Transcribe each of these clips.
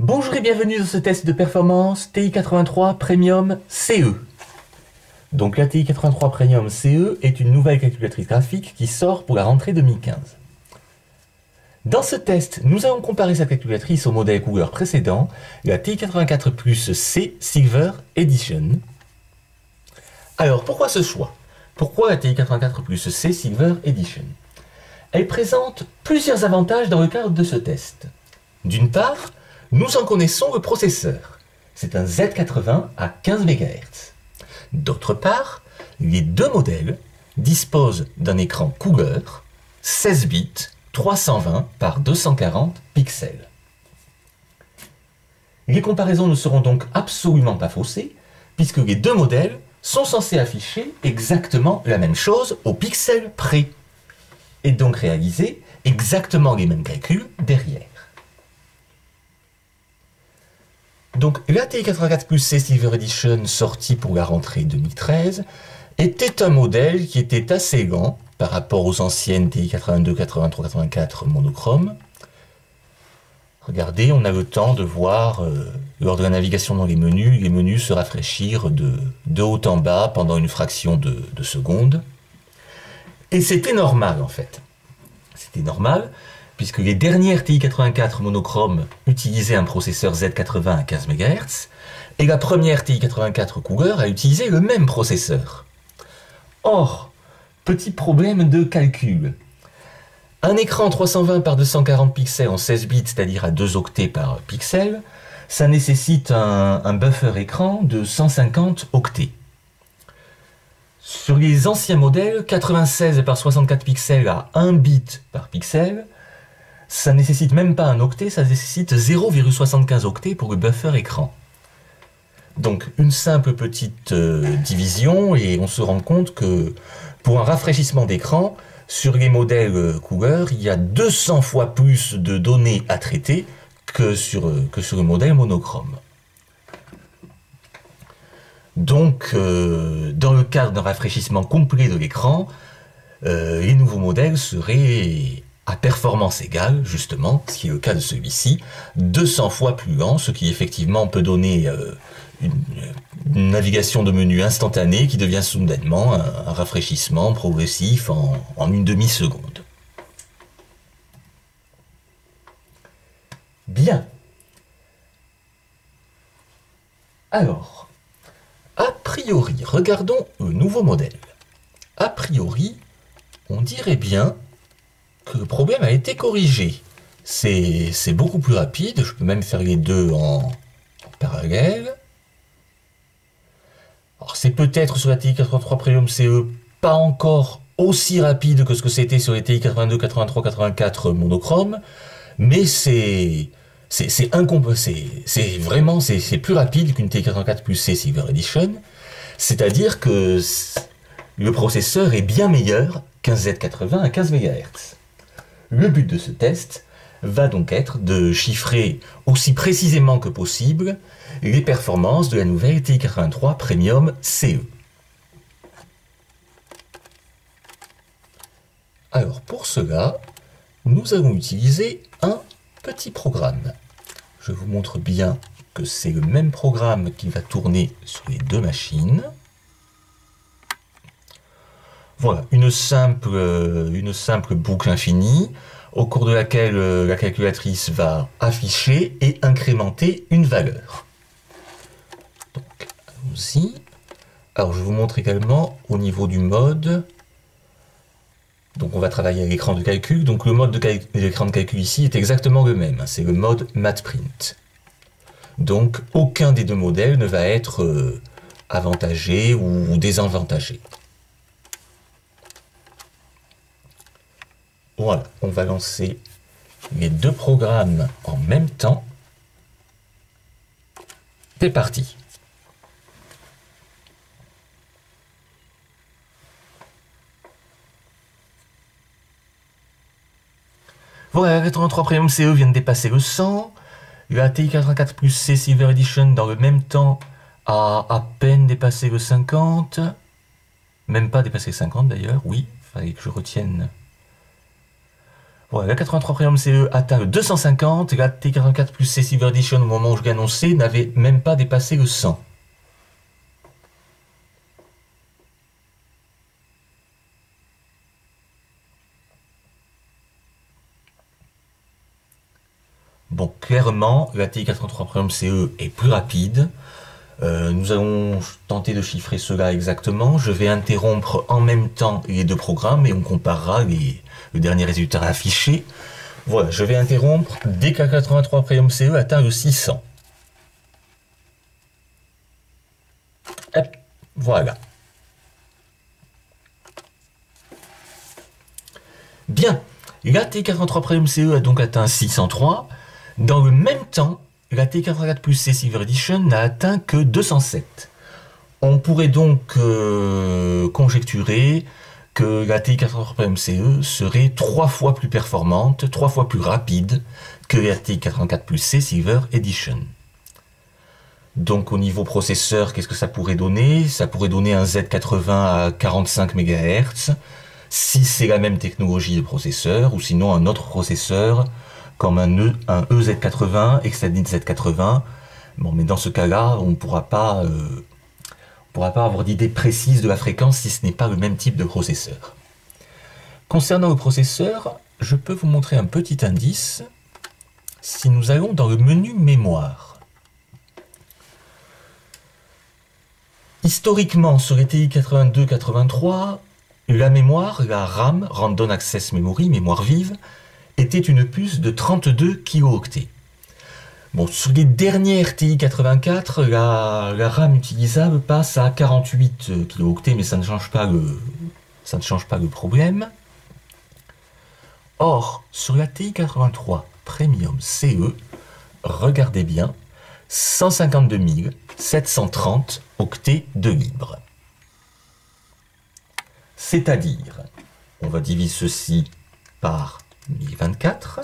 Bonjour et bienvenue dans ce test de performance TI-83 Premium CE. Donc la TI-83 Premium CE est une nouvelle calculatrice graphique qui sort pour la rentrée 2015. Dans ce test, nous allons comparer cette calculatrice au modèle couleur précédent, la TI-84 Plus C Silver Edition. Alors pourquoi ce choix? Pourquoi la TI-84 Plus C Silver Edition? Elle présente plusieurs avantages dans le cadre de ce test. D'une part, nous en connaissons le processeur. C'est un Z80 à 15 MHz. D'autre part, les deux modèles disposent d'un écran couleur 16 bits 320 par 240 pixels. Les comparaisons ne seront donc absolument pas faussées, puisque les deux modèles sont censés afficher exactement la même chose au pixel près, et donc réaliser exactement les mêmes calculs derrière. Donc la TI-84 Plus C Silver Edition sortie pour la rentrée 2013 était un modèle qui était assez lent par rapport aux anciennes TI-82, 83, 84 monochrome. Regardez, on a le temps de voir, lors de la navigation dans les menus se rafraîchir de haut en bas pendant une fraction de seconde. Et c'était normal en fait. C'était normal, puisque les dernières TI-84 monochrome utilisaient un processeur Z80 à 15 MHz, et la première TI-84 couleur a utilisé le même processeur. Or, petit problème de calcul. Un écran 320 par 240 pixels en 16 bits, c'est-à-dire à 2 octets par pixel, ça nécessite un buffer écran de 150 octets. Sur les anciens modèles, 96 par 64 pixels à 1 bit par pixel, ça nécessite même pas un octet, ça nécessite 0,75 octets pour le buffer écran. Donc une simple petite division et on se rend compte que pour un rafraîchissement d'écran, sur les modèles couleur, il y a 200 fois plus de données à traiter que sur le modèle monochrome. Donc dans le cadre d'un rafraîchissement complet de l'écran, les nouveaux modèles seraient à performance égale, justement, ce qui est le cas de celui-ci, 200 fois plus lent, ce qui effectivement peut donner une navigation de menu instantanée qui devient soudainement un rafraîchissement progressif en une demi-seconde. Bien. Alors, a priori, regardons le nouveau modèle. A priori, on dirait bien que le problème a été corrigé. C'est beaucoup plus rapide, je peux même faire les deux en parallèle. Alors c'est peut-être sur la TI-83 Premium CE pas encore aussi rapide que ce que c'était sur les TI-82, 83, 84 monochrome, mais c'est plus rapide qu'une TI-84 Plus C Silver Edition, c'est-à-dire que le processeur est bien meilleur qu'un Z80 à 15 MHz. Le but de ce test va donc être de chiffrer aussi précisément que possible les performances de la nouvelle TI-83 Premium CE. Alors pour cela, nous allons utiliser un petit programme. Je vous montre bien que c'est le même programme qui va tourner sur les deux machines. Voilà, une simple boucle infinie au cours de laquelle la calculatrice va afficher et incrémenter une valeur. Donc, allons-y. Alors, je vous montre également au niveau du mode. Donc, on va travailler à l'écran de calcul. Donc, le mode de l'écran de calcul ici est exactement le même. C'est le mode Matprint. Donc, aucun des deux modèles ne va être avantagé ou désavantagé. Voilà, on va lancer les deux programmes en même temps. C'est parti. Voilà, la 83 Premium CE vient de dépasser le 100. La TI-84 Plus C Silver Edition, dans le même temps, a à peine dépassé le 50. Même pas dépassé le 50 d'ailleurs, oui, il fallait que je retienne. Voilà, la 83 Premium CE atteint le 250, et la T84 plus C Silver Edition, au moment où je l'ai annoncé, n'avait même pas dépassé le 100. Bon, clairement, la TI-83 Premium CE est plus rapide. Nous allons tenter de chiffrer cela exactement. Je vais interrompre en même temps les deux programmes et on comparera le dernier résultat affiché. Voilà, je vais interrompre dès que la 83 Premium CE atteint le 600. Hop, voilà. Bien, la T83 Premium CE a donc atteint 603. Dans le même temps, la T84 plus C Silver Edition n'a atteint que 207. On pourrait donc conjecturer que la T83 Premium CE serait 3 fois plus performante, 3 fois plus rapide que la T84 plus C Silver Edition. Donc au niveau processeur, qu'est-ce que ça pourrait donner? Ça pourrait donner un Z80 à 45 MHz, si c'est la même technologie de processeur, ou sinon un autre processeur, comme un EZ80, Extended Z80. Bon, mais dans ce cas-là, on ne pourra pas avoir d'idée précise de la fréquence si ce n'est pas le même type de processeur. Concernant le processeur, je peux vous montrer un petit indice. Si nous allons dans le menu mémoire, historiquement, sur les TI-82-83, la mémoire, la RAM, Random Access Memory, mémoire vive, était une puce de 32 kilo-octets. Bon, sur les dernières TI-84, la RAM utilisable passe à 48 kilo-octets, mais ça ne change pas le problème. Or, sur la TI-83 Premium CE, regardez bien, 152 730 octets de libre. C'est-à-dire, on va diviser ceci par 1024,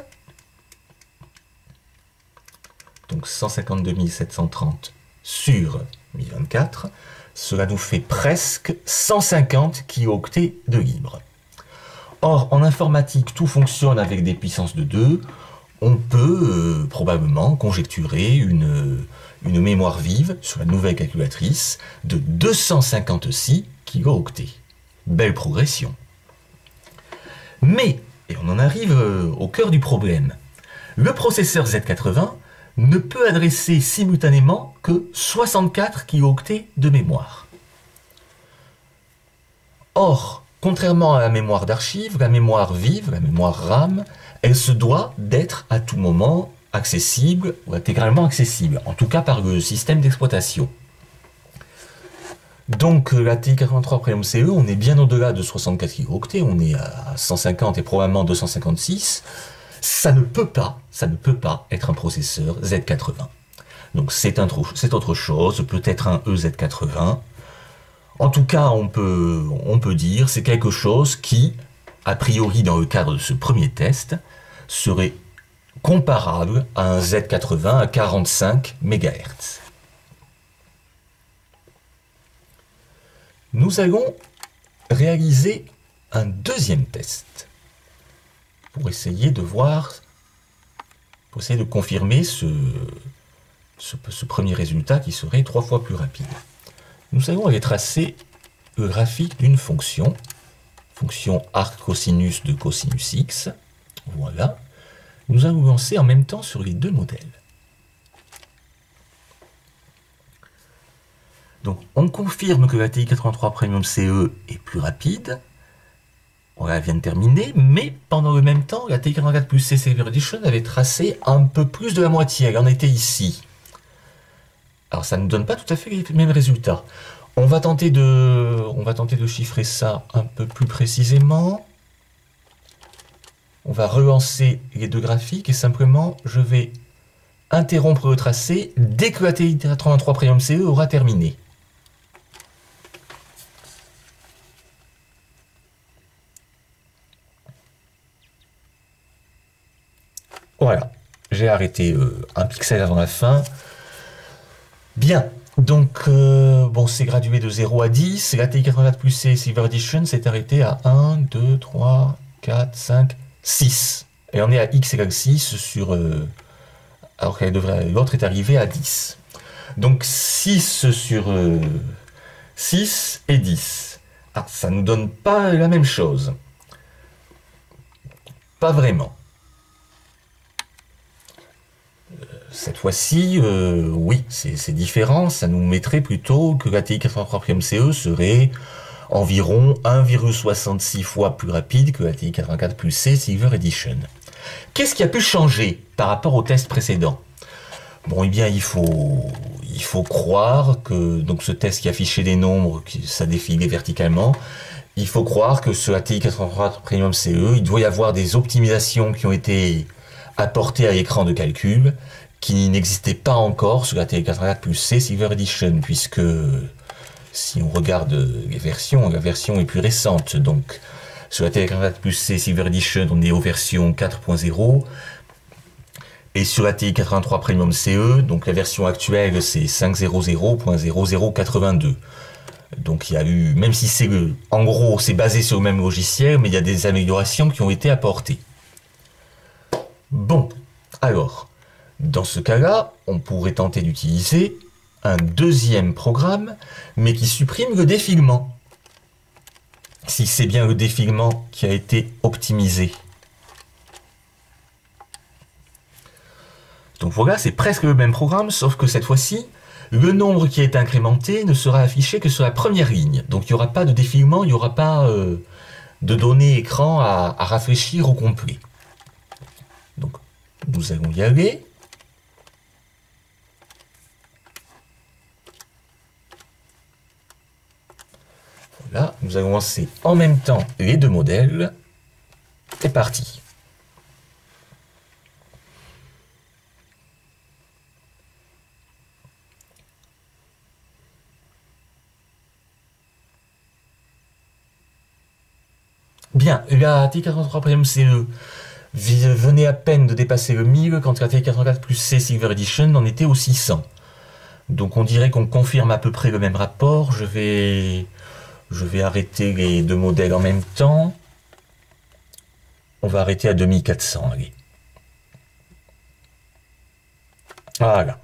donc 152 730 sur 1024, cela nous fait presque 150 kilo-octets de libre. Or, en informatique, tout fonctionne avec des puissances de 2, on peut probablement conjecturer une mémoire vive sur la nouvelle calculatrice de 256 kilo-octets. Belle progression. Mais, et on en arrive au cœur du problème, le processeur Z80 ne peut adresser simultanément que 64 kilo-octets de mémoire. Or, contrairement à la mémoire d'archive, la mémoire vive, la mémoire RAM, elle se doit d'être à tout moment accessible ou intégralement accessible, en tout cas par le système d'exploitation. Donc la TI-83 Premium CE, on est bien au-delà de 64 kilo-octets, on est à 150 et probablement 256. Ça ne peut pas être un processeur Z80. Donc c'est autre chose, peut-être un EZ80. En tout cas, on peut dire c'est quelque chose qui, a priori dans le cadre de ce premier test, serait comparable à un Z80 à 45 MHz. Nous allons réaliser un deuxième test pour essayer de voir, pour essayer de confirmer ce premier résultat qui serait 3 fois plus rapide. Nous allons aller tracer le graphique d'une fonction arc cosinus de cosinus x. Voilà. Nous allons lancer en même temps sur les deux modèles. Donc, on confirme que la TI-83 Premium CE est plus rapide. Voilà, elle vient de terminer, mais pendant le même temps, la TI-84 plus C Silver Edition avait tracé un peu plus de la moitié. Elle en était ici. Alors, ça ne nous donne pas tout à fait les mêmes résultats. On va tenter de chiffrer ça un peu plus précisément. On va relancer les deux graphiques et simplement, je vais interrompre le tracé dès que la TI-83 Premium CE aura terminé. Voilà, j'ai arrêté un pixel avant la fin. Bien, donc, bon, c'est gradué de 0 à 10. La TI-84 plus C Silver Edition s'est arrêté à 1, 2, 3, 4, 5, 6. Et on est à x égale 6 sur... alors qu'elle devrait, l'autre est arrivé à 10. Donc 6 sur 6 et 10. Ah, ça ne nous donne pas la même chose. Pas vraiment. Cette fois-ci, oui, c'est différent. Ça nous mettrait plutôt que la TI 83 CE serait environ 1,66 fois plus rapide que la TI 84 plus C Silver Edition. Qu'est-ce qui a pu changer par rapport au test précédent? Bon, eh bien, il faut croire que, donc ce test qui affichait des nombres, ça défilait verticalement, il faut croire que sur ATI 83 Premium CE, il doit y avoir des optimisations qui ont été apportées à l'écran de calcul, qui n'existaient pas encore sur la ATI 84 plus C Silver Edition, puisque si on regarde les versions, la version est plus récente, donc sur la ATI 84 plus C Silver Edition, on est aux versions 4.0, et sur la TI 83 Premium CE, donc la version actuelle, c'est 5.00.0082. Donc il y a eu, même si c'est en gros, c'est basé sur le même logiciel, mais il y a des améliorations qui ont été apportées. Bon, alors, dans ce cas-là, on pourrait tenter d'utiliser un deuxième programme, mais qui supprime le défilement. Si c'est bien le défilement qui a été optimisé. Donc voilà, c'est presque le même programme, sauf que cette fois-ci, le nombre qui est incrémenté ne sera affiché que sur la première ligne. Donc il n'y aura pas de défilement, il n'y aura pas de données écran à rafraîchir au complet. Donc nous allons y aller. Voilà, nous allons lancer en même temps les deux modèles. C'est parti. Bien, la TI 83 Premium CE venait à peine de dépasser le 1000 quand la TI 84 plus C Silver Edition en était au 600. Donc on dirait qu'on confirme à peu près le même rapport. Je vais arrêter les deux modèles en même temps. On va arrêter à 2400, allez. Voilà.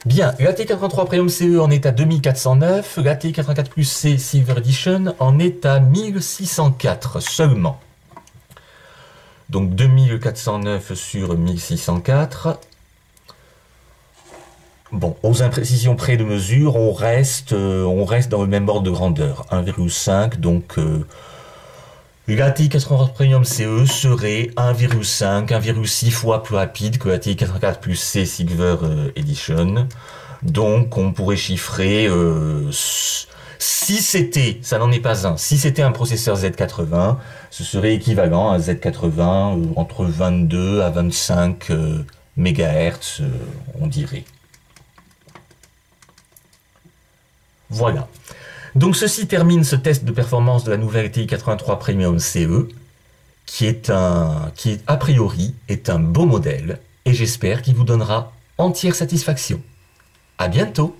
Bien, la TI 83 Premium CE en est à 2409, la TI 84 plus C Silver Edition en est à 1604 seulement. Donc 2409 sur 1604. Bon, aux imprécisions près de mesure, on reste dans le même ordre de grandeur, 1,5, donc la TI 83 Premium CE serait 1,5, 1,6 fois plus rapide que la TI 84 plus C Silver Edition. Donc on pourrait chiffrer, si c'était, ça n'en est pas un, si c'était un processeur Z80, ce serait équivalent à Z80 entre 22 à 25 MHz, on dirait. Voilà. Donc ceci termine ce test de performance de la nouvelle TI 83 Premium CE, qui a priori est un beau modèle, et j'espère qu'il vous donnera entière satisfaction. À bientôt!